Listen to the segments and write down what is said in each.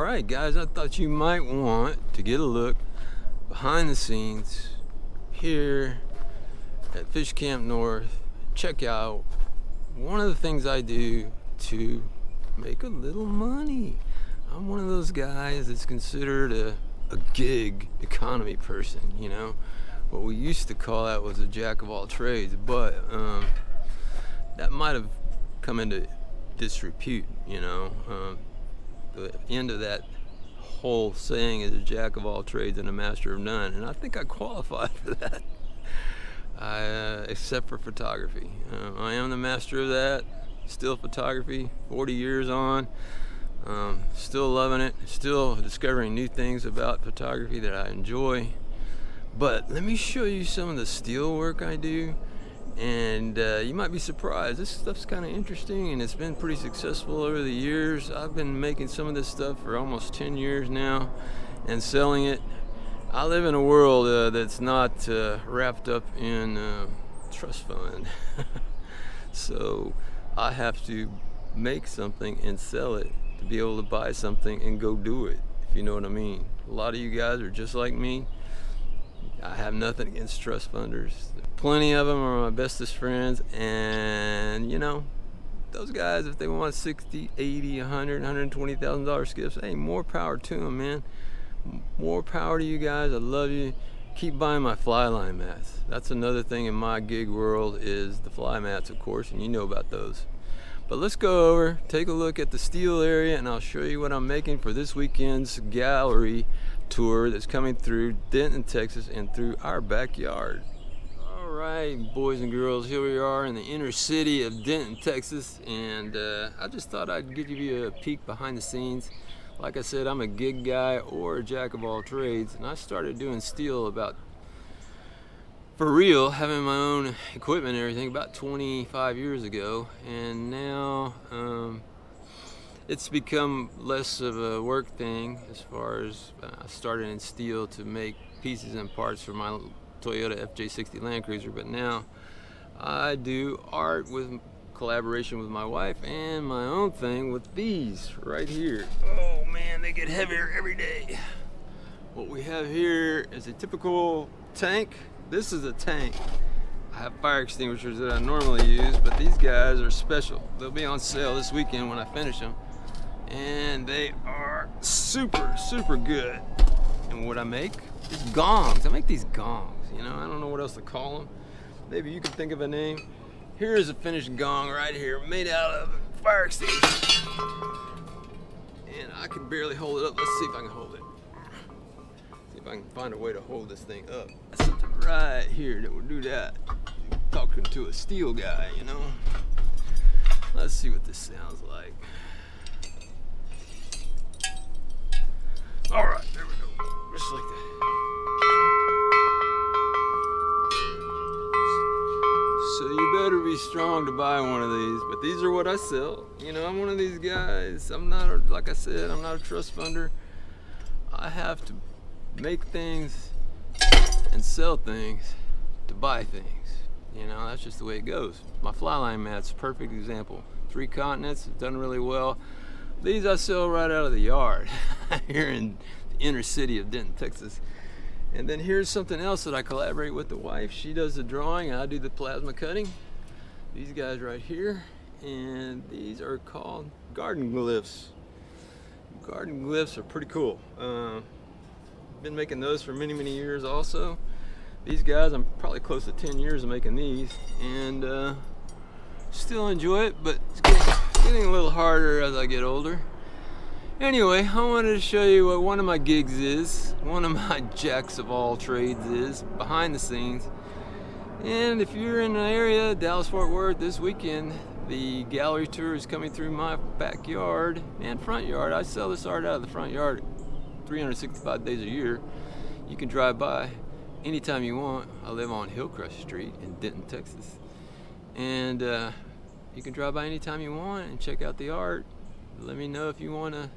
Alright guys, I thought you might want to get a look behind the scenes here at Fish Camp North. Check out one of the things I do to make a little money. I'm one of those guys that's considered a gig economy person, you know. What we used to call that was a jack of all trades, but that might have come into disrepute, you know. The end of that whole saying is a jack of all trades and a master of none, and I think I qualified for that. Except for photography. I am the master of that. Still photography, 40 years on. Still loving it. Still discovering new things about photography that I enjoy. But let me show you some of the steel work I do, and you might be surprised. This stuff's kind of interesting, and it's been pretty successful over the years. I've been making some of this stuff for almost 10 years now and selling it. I live in a world that's not wrapped up in trust fund. So I have to make something and sell it to be able to buy something and go do it, if you know what I mean. A lot of you guys are just like me. I have nothing against trust funders. Plenty of them are my bestest friends, and you know, those guys, if they want 60, 80, 100, $120,000 skiffs, hey, more power to them, man. More power to you guys. I love you. Keep buying my fly line mats. That's another thing in my gig world, is the fly mats, of course, and you know about those. But let's go over, take a look at the steel area, and I'll show you what I'm making for this weekend's gallery tour that's coming through Denton, Texas, and through our backyard. All right, boys and girls, here we are in the inner city of Denton, Texas, and I just thought I'd give you a peek behind the scenes. Like I said, I'm a gig guy or a jack of all trades, and I started doing steel about, for real, having my own equipment and everything, about 25 years ago, and now it's become less of a work thing. As far as I started in steel to make pieces and parts for my Toyota FJ60 Land Cruiser, but now I do art with collaboration with my wife and my own thing with these right here. Oh man, they get heavier every day. What we have here is a typical tank. This is a tank. I have fire extinguishers that I normally use, but these guys are special. They'll be on sale this weekend when I finish them, and they are super good. And what I make is gongs. I make these gongs, you know. I don't know what else to call them. Maybe you can think of a name. Here is a finished gong right here, made out of fire extinguisher. And I can barely hold it up. Let's see if I can hold it. See if I can find a way to hold this thing up. That's something right here that will do that. Talking to a steel guy, you know. Let's see what this sounds like. All right, there we go. Just like that. So you better be strong to buy one of these, but these are what I sell. You know, I'm one of these guys. I'm not, like I said, I'm not a trust funder. I have to make things and sell things to buy things. You know, that's just the way it goes. My fly line mat's a perfect example. 3 continents, it's done really well. These I sell right out of the yard here in the inner city of Denton, Texas. And then here's something else that I collaborate with the wife. She does the drawing and I do the plasma cutting. These guys right here, and these are called garden glyphs. Garden glyphs are pretty cool. Been making those for many years also. These guys, I'm probably close to 10 years of making these, and still enjoy it, but it's getting a little harder as I get older. Anyway, I wanted to show you what one of my gigs is, one of my jacks of all trades is, behind the scenes. And if you're in the area, Dallas-Fort Worth, this weekend, the gallery tour is coming through my backyard and front yard. I sell this art out of the front yard 365 days a year. You can drive by anytime you want. I live on Hillcrest Street in Denton, Texas. And you can drive by anytime you want and check out the art. Let me know if you want to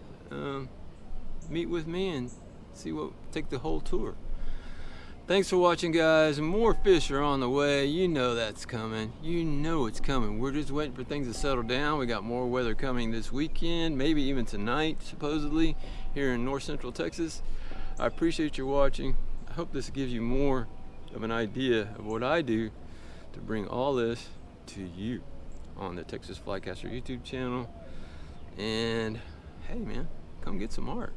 meet with me and take the whole tour. Thanks for watching, guys. More fish are on the way. You know that's coming. You know it's coming. We're just waiting for things to settle down. We got more weather coming this weekend, maybe even tonight, supposedly, here in north central Texas. I appreciate you watching. I hope this gives you more of an idea of what I do to bring all this to you on the Texas Flycaster YouTube channel. And hey man, come get some art.